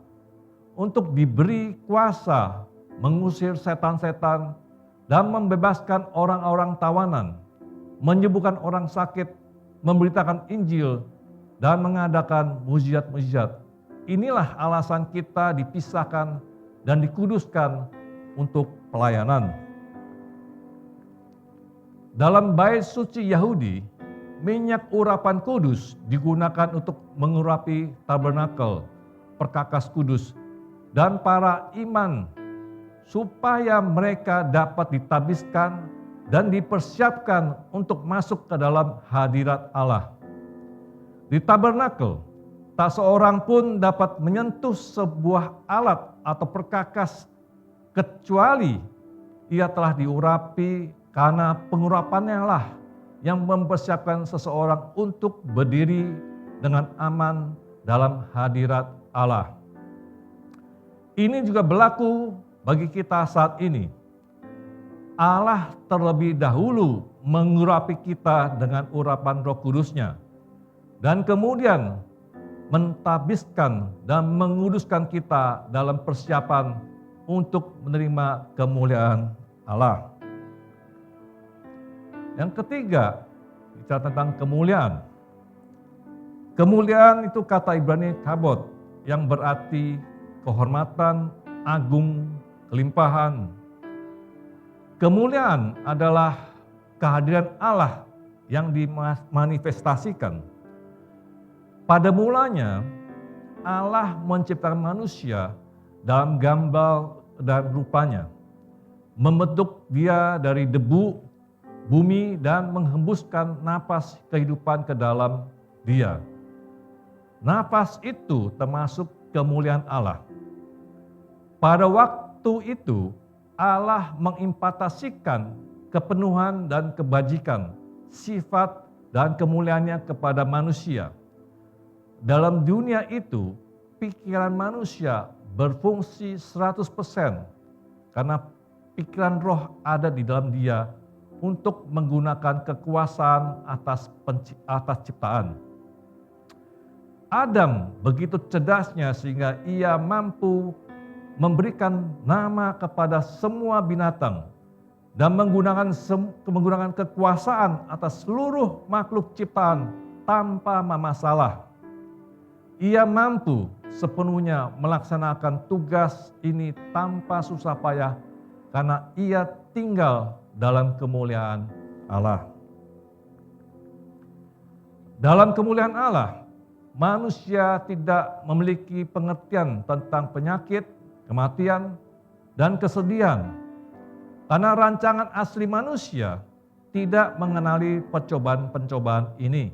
untuk diberi kuasa mengusir setan-setan dan membebaskan orang-orang tawanan, menyembuhkan orang sakit, memberitakan Injil, dan mengadakan mujizat-mujizat. Inilah alasan kita dipisahkan dan dikuduskan untuk pelayanan. Dalam bait suci Yahudi, minyak urapan kudus digunakan untuk mengurapi tabernakel, perkakas kudus, dan para imam, supaya mereka dapat ditabiskan dan dipersiapkan untuk masuk ke dalam hadirat Allah. Di tabernakel, tak seorang pun dapat menyentuh sebuah alat atau perkakas kecuali ia telah diurapi, karena pengurapannya lah yang mempersiapkan seseorang untuk berdiri dengan aman dalam hadirat Allah. Ini juga berlaku bagi kita saat ini. Allah terlebih dahulu mengurapi kita dengan urapan Roh Kudus-Nya, dan kemudian mentabiskan dan menguduskan kita dalam persiapan untuk menerima kemuliaan Allah. Yang ketiga, bicara tentang kemuliaan. Kemuliaan itu kata Ibrani kabod, yang berarti kehormatan, agung, kelimpahan. Kemuliaan adalah kehadiran Allah yang dimanifestasikan. Pada mulanya, Allah menciptakan manusia dalam gambar dan rupanya, membentuk dia dari debu, bumi, dan menghembuskan napas kehidupan ke dalam dia. Napas itu termasuk kemuliaan Allah. Pada waktu itu, Allah mengimpatasikan kepenuhan dan kebajikan, sifat dan kemuliaannya kepada manusia. Dalam dunia itu, pikiran manusia berfungsi 100%, karena pikiran roh ada di dalam dia untuk menggunakan kekuasaan atas ciptaan. Adam begitu cerdasnya sehingga ia mampu memberikan nama kepada semua binatang dan menggunakan kekuasaan atas seluruh makhluk ciptaan tanpa masalah. Ia mampu sepenuhnya melaksanakan tugas ini tanpa susah payah karena ia tinggal dalam kemuliaan Allah. Dalam kemuliaan Allah, manusia tidak memiliki pengertian tentang penyakit, kematian, dan kesedihan. Karena rancangan asli manusia tidak mengenali percobaan-pencobaan ini.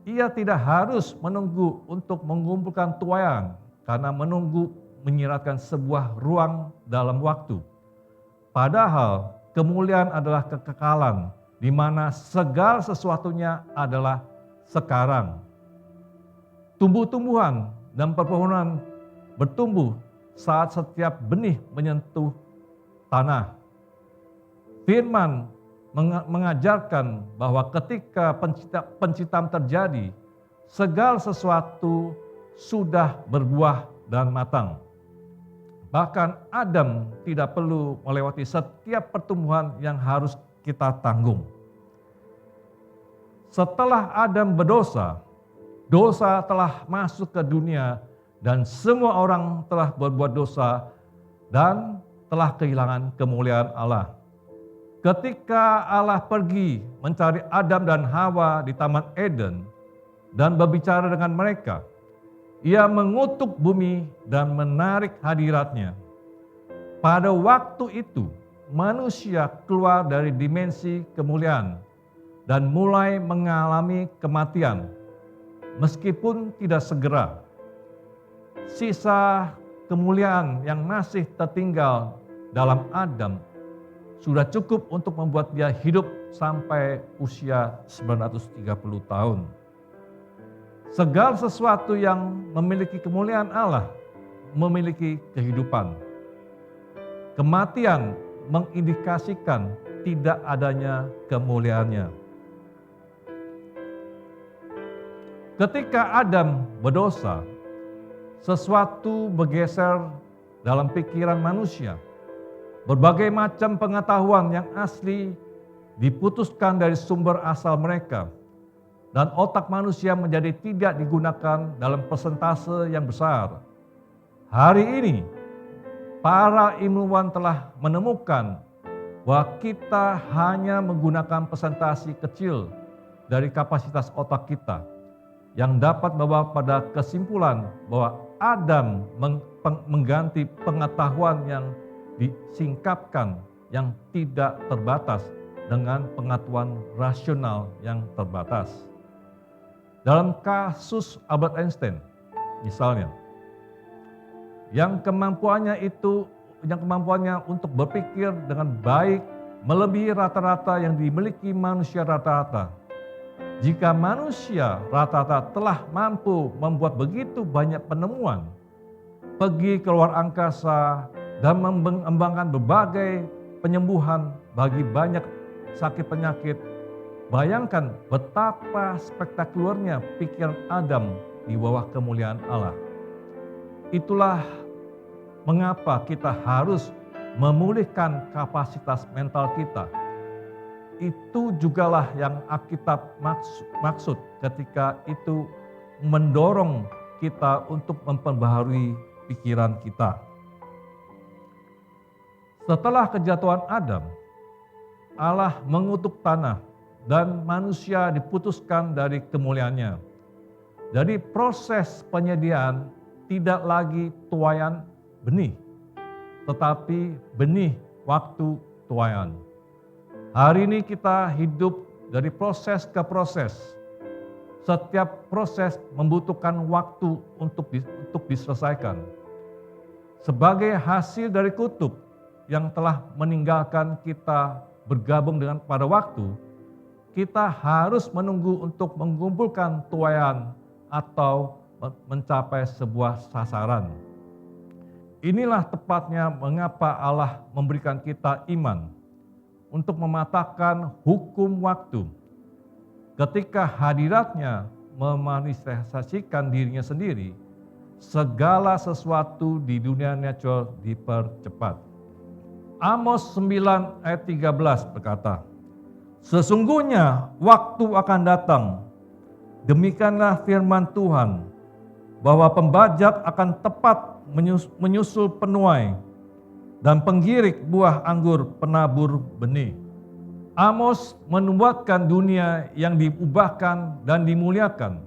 Ia tidak harus menunggu untuk mengumpulkan tuayan, karena menunggu menyiratkan sebuah ruang dalam waktu. Padahal kemuliaan adalah kekekalan, di mana segala sesuatunya adalah sekarang. Tumbuh-tumbuhan dan pepohonan bertumbuh saat setiap benih menyentuh tanah. Firman mengajarkan bahwa ketika penciptaan terjadi, segala sesuatu sudah berbuah dan matang. Bahkan Adam tidak perlu melewati setiap pertumbuhan yang harus kita tanggung. Setelah Adam berdosa, dosa telah masuk ke dunia dan semua orang telah berbuat dosa dan telah kehilangan kemuliaan Allah. Ketika Allah pergi mencari Adam dan Hawa di Taman Eden dan berbicara dengan mereka, Ia mengutuk bumi dan menarik hadiratnya. Pada waktu itu, manusia keluar dari dimensi kemuliaan dan mulai mengalami kematian, meskipun tidak segera. Sisa kemuliaan yang masih tertinggal dalam Adam sudah cukup untuk membuat dia hidup sampai usia 930 tahun. Segala sesuatu yang memiliki kemuliaan Allah memiliki kehidupan. Kematian mengindikasikan tidak adanya kemuliaannya. Ketika Adam berdosa, sesuatu bergeser dalam pikiran manusia. Berbagai macam pengetahuan yang asli diputuskan dari sumber asal mereka, dan otak manusia menjadi tidak digunakan dalam persentase yang besar. Hari ini, para ilmuwan telah menemukan bahwa kita hanya menggunakan persentase kecil dari kapasitas otak kita, yang dapat membawa pada kesimpulan bahwa Adam mengganti pengetahuan yang disingkapkan yang tidak terbatas dengan pengetahuan rasional yang terbatas. Dalam kasus Albert Einstein, misalnya, yang kemampuannya untuk berpikir dengan baik melebihi rata-rata yang dimiliki manusia rata-rata. Jika manusia rata-rata telah mampu membuat begitu banyak penemuan, pergi ke luar angkasa, dan mengembangkan berbagai penyembuhan bagi banyak sakit penyakit, bayangkan betapa spektakulernya pikiran Adam di bawah kemuliaan Allah. Itulah mengapa kita harus memulihkan kapasitas mental kita. Itu jugalah yang Alkitab maksud ketika itu mendorong kita untuk memperbaharui pikiran kita. Setelah kejatuhan Adam, Allah mengutuk tanah dan manusia diputuskan dari kemuliaannya. Jadi proses penyediaan tidak lagi tuaian benih, tetapi benih waktu tuaian. Hari ini kita hidup dari proses ke proses. Setiap proses membutuhkan waktu untuk diselesaikan. Sebagai hasil dari kutub yang telah meninggalkan kita bergabung dengan pada waktu, kita harus menunggu untuk mengumpulkan tuaian atau mencapai sebuah sasaran. Inilah tepatnya mengapa Allah memberikan kita iman untuk mematahkan hukum waktu. Ketika hadiratnya memanifestasikan dirinya sendiri, segala sesuatu di dunia natural dipercepat. Amos 9 ayat 13 berkata, "Sesungguhnya waktu akan datang, demikianlah firman Tuhan, bahwa pembajak akan tepat menyusul penuai, dan penggirik buah anggur penabur benih." Amos menubuatkan dunia yang diubahkan dan dimuliakan,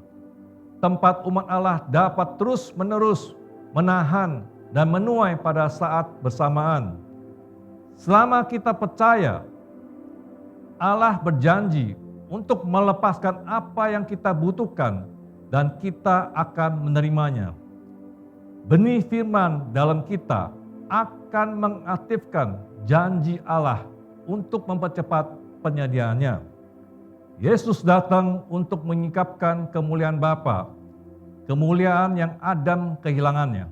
tempat umat Allah dapat terus-menerus menahan dan menuai pada saat bersamaan. Selama kita percaya Allah berjanji untuk melepaskan apa yang kita butuhkan dan kita akan menerimanya. Benih firman dalam kita akan mengaktifkan janji Allah untuk mempercepat penyediaannya. Yesus datang untuk menyingkapkan kemuliaan Bapa, kemuliaan yang Adam kehilangannya.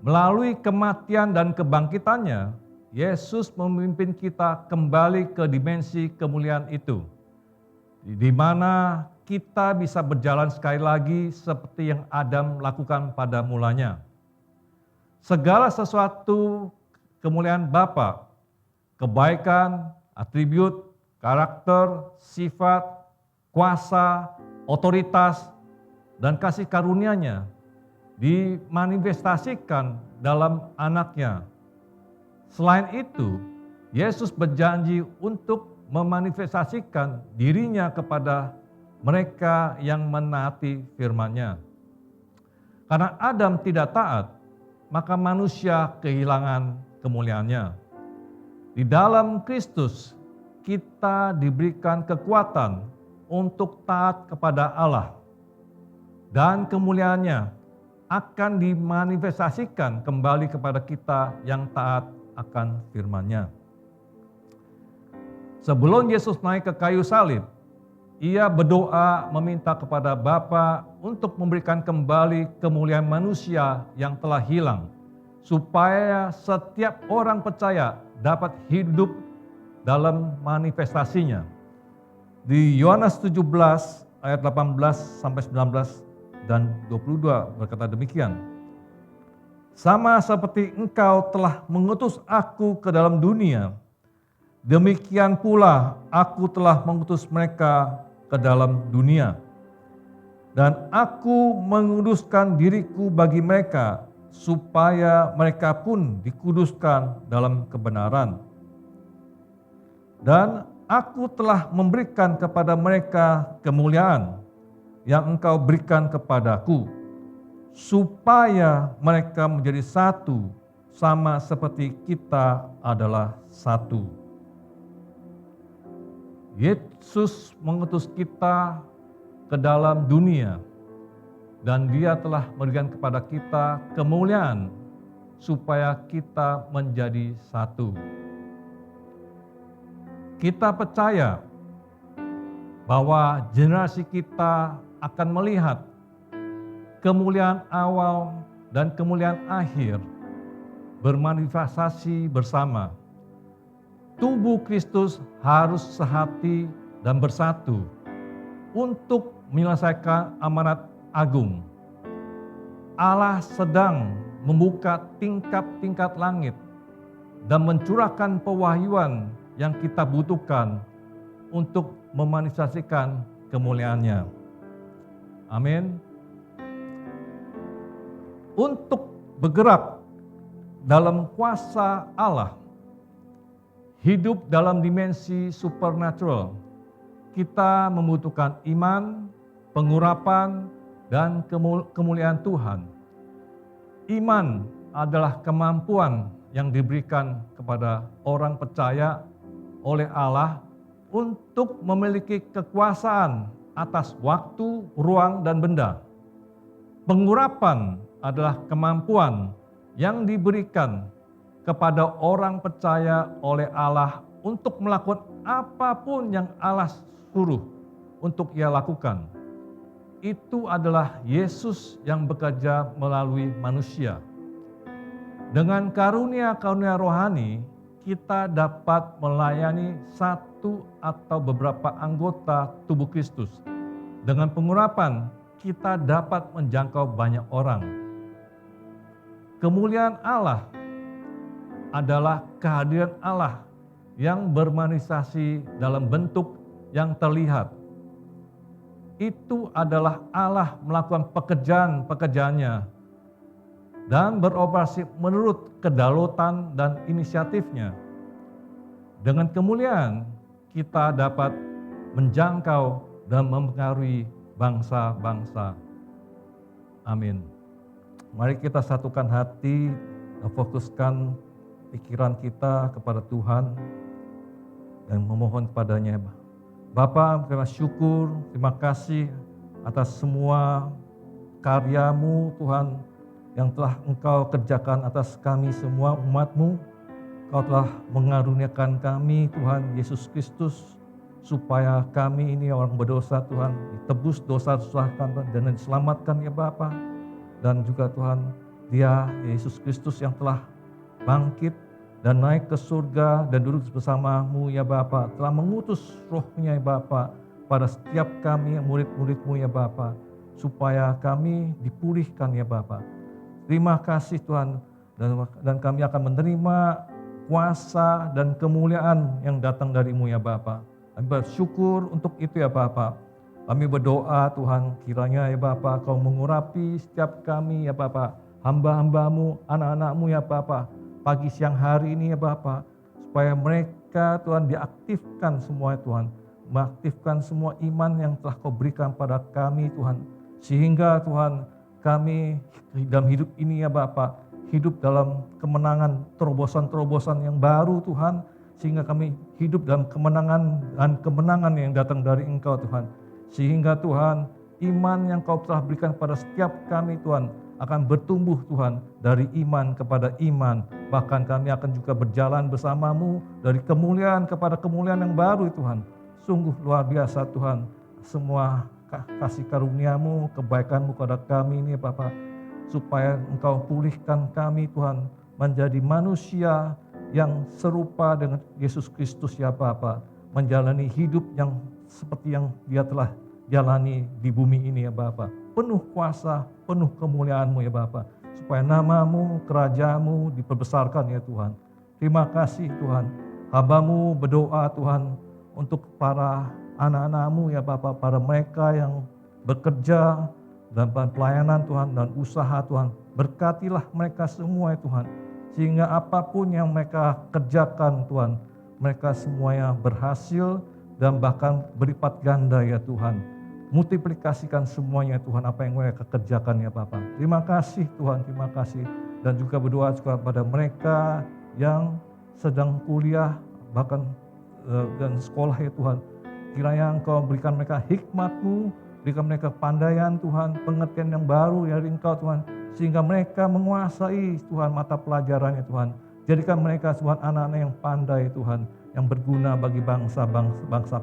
Melalui kematian dan kebangkitannya, Yesus memimpin kita kembali ke dimensi kemuliaan itu, di mana kita bisa berjalan sekali lagi seperti yang Adam lakukan pada mulanya. Segala sesuatu kemuliaan Bapa, kebaikan, atribut, karakter, sifat, kuasa, otoritas, dan kasih karunia-Nya dimanifestasikan dalam Anaknya. Selain itu, Yesus berjanji untuk memanifestasikan dirinya kepada mereka yang menaati firman-Nya. Karena Adam tidak taat, maka manusia kehilangan kemuliaannya. Di dalam Kristus, kita diberikan kekuatan untuk taat kepada Allah. Dan kemuliaannya akan dimanifestasikan kembali kepada kita yang taat akan firman-Nya. Sebelum Yesus naik ke kayu salib, Ia berdoa meminta kepada Bapa untuk memberikan kembali kemuliaan manusia yang telah hilang, supaya setiap orang percaya dapat hidup dalam manifestasinya. Di Yohanes 17 ayat 18 sampai 19 dan 22 berkata demikian. Sama seperti Engkau telah mengutus aku ke dalam dunia, demikian pula aku telah mengutus mereka ke dalam dunia. Dan aku menguduskan diriku bagi mereka, supaya mereka pun dikuduskan dalam kebenaran. Dan aku telah memberikan kepada mereka kemuliaan yang Engkau berikan kepadaku, supaya mereka menjadi satu, sama seperti kita adalah satu. Yesus mengutus kita ke dalam dunia, dan Dia telah memberikan kepada kita kemuliaan supaya kita menjadi satu. Kita percaya bahwa generasi kita akan melihat kemuliaan awal dan kemuliaan akhir bermanifestasi bersama. Tubuh Kristus harus sehati dan bersatu untuk menyelesaikan amanat agung. Allah sedang membuka tingkat-tingkat langit dan mencurahkan pewahyuan yang kita butuhkan untuk memanifestasikan kemuliaan-Nya. Amin. Untuk bergerak dalam kuasa Allah, hidup dalam dimensi supernatural, kita membutuhkan iman, pengurapan, dan kemuliaan Tuhan. Iman adalah kemampuan yang diberikan kepada orang percaya oleh Allah untuk memiliki kekuasaan atas waktu, ruang, dan benda. Pengurapan adalah kemampuan yang diberikan kepada orang percaya oleh Allah untuk melakukan apapun yang Allah suruh untuk ia lakukan. Itu adalah Yesus yang bekerja melalui manusia. Dengan karunia-karunia rohani, kita dapat melayani satu atau beberapa anggota tubuh Kristus. Dengan pengurapan, kita dapat menjangkau banyak orang. Kemuliaan Allah adalah kehadiran Allah yang bermanifestasi dalam bentuk yang terlihat. Itu adalah Allah melakukan pekerjaan-pekerjaannya dan beroperasi menurut kedaulatan dan inisiatifnya. Dengan kemuliaan, kita dapat menjangkau dan mempengaruhi bangsa-bangsa. Amin. Mari kita satukan hati dan fokuskan pikiran kita kepada Tuhan. dan memohon kepadanya. Bapa, terima syukur, terima kasih atas semua karya-Mu Tuhan yang telah Engkau kerjakan atas kami semua umat-Mu. Kau telah mengaruniakan kami Tuhan Yesus Kristus supaya kami ini orang berdosa Tuhan ditebus dosa-dosa kami dan diselamatkan ya Bapa. Dan juga Tuhan Dia Yesus Kristus yang telah bangkit dan naik ke surga dan duduk bersama-Mu ya Bapa, telah mengutus Roh-Nya ya Bapa pada setiap kami murid-murid-Mu ya Bapa, supaya kami dipulihkan ya Bapa. Terima kasih Tuhan, dan kami akan menerima kuasa dan kemuliaan yang datang dari-Mu ya Bapa. Kami bersyukur untuk itu ya Bapa. Kami berdoa Tuhan, kiranya ya Bapa Kau mengurapi setiap kami ya Bapa, hamba-hamba-Mu, anak-anak-Mu ya Bapa, pagi siang hari ini ya Bapa, supaya mereka Tuhan diaktifkan semua Tuhan, mengaktifkan semua iman yang telah Kau berikan pada kami Tuhan, sehingga Tuhan kami dalam hidup ini ya Bapa, hidup dalam kemenangan, terobosan-terobosan yang baru Tuhan, sehingga kami hidup dalam kemenangan dan kemenangan yang datang dari Engkau Tuhan, sehingga Tuhan iman yang Kau telah berikan pada setiap kami Tuhan akan bertumbuh Tuhan dari iman kepada iman. Bahkan kami akan juga berjalan bersama-Mu dari kemuliaan kepada kemuliaan yang baru Tuhan. Sungguh luar biasa Tuhan. Semua kasih karunia-Mu, kebaikan-Mu kepada kami ini Bapa. Supaya Engkau pulihkan kami Tuhan menjadi manusia yang serupa dengan Yesus Kristus ya Bapa. Menjalani hidup yang seperti yang Dia telah jalani di bumi ini ya Bapa. Penuh kuasa, penuh kemuliaan-Mu ya Bapa, supaya nama-Mu, kerajaan-Mu diperbesarkan ya Tuhan. Terima kasih Tuhan. Hamba-Mu berdoa Tuhan untuk para anak-anak-Mu ya Bapa, para mereka yang bekerja dan pelayanan Tuhan dan usaha Tuhan. Berkatilah mereka semua ya Tuhan, sehingga apapun yang mereka kerjakan Tuhan, mereka semuanya berhasil dan bahkan berlipat ganda ya Tuhan. Multiplikasikan semuanya Tuhan apa yang mereka kerjakan ya Bapa. Terima kasih Tuhan, terima kasih. Dan juga berdoa juga pada mereka yang sedang kuliah bahkan dan sekolah ya Tuhan. Kiranya Engkau berikan mereka hikmat-Mu, berikan mereka kepandaian Tuhan, pengertian yang baru dari Engkau Tuhan, sehingga mereka menguasai Tuhan mata pelajarannya Tuhan. Jadikan mereka Tuhan anak-anak yang pandai Tuhan, yang berguna bagi bangsa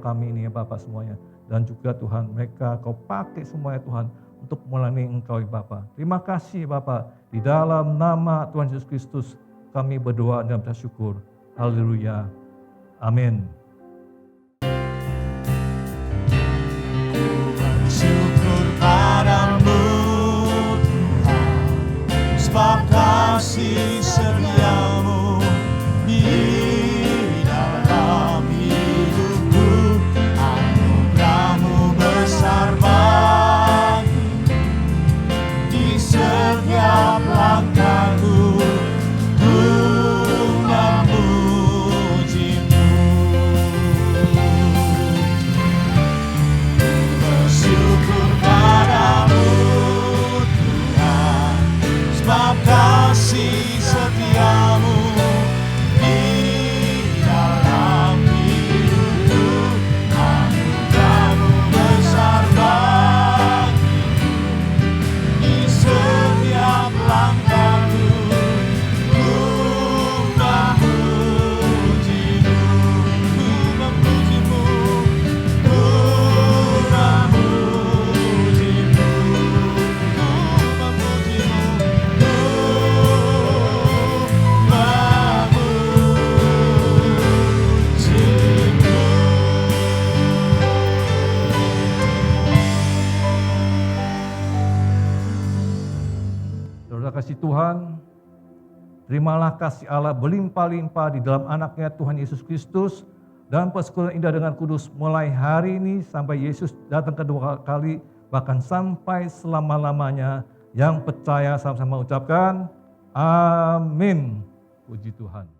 kami ini ya Bapa semuanya. Dan juga Tuhan mereka Kau pakai semuanya Tuhan untuk melayani Engkau ya Bapa. Terima kasih Bapa, di dalam nama Tuhan Yesus Kristus kami berdoa dan bersyukur. Haleluya. Amin. Bersyukur padamu Tuhan, sebab kasih setia-Mu di dalam hidupku. Anugerah-Mu besar bagiku, di setiap langkahku ku memuji-Mu. Bersyukur padamu Tuhan, sebab kasih setia-Mu di dalam hidupku. Anugerah-Mu besar bagiku, di setiap langkahku ku memuji-Mu. Ku memuji-Mu, ku memuji-Mu, ku memuji-Mu, Saudara kasih Tuhan, terimalah kasih Allah berlimpah-limpah di dalam anaknya Tuhan Yesus Kristus dan persekutuan indah dengan kudus mulai hari ini sampai Yesus datang kedua kali, bahkan sampai selama-lamanya. Yang percaya sama-sama ucapkan amin. Puji Tuhan.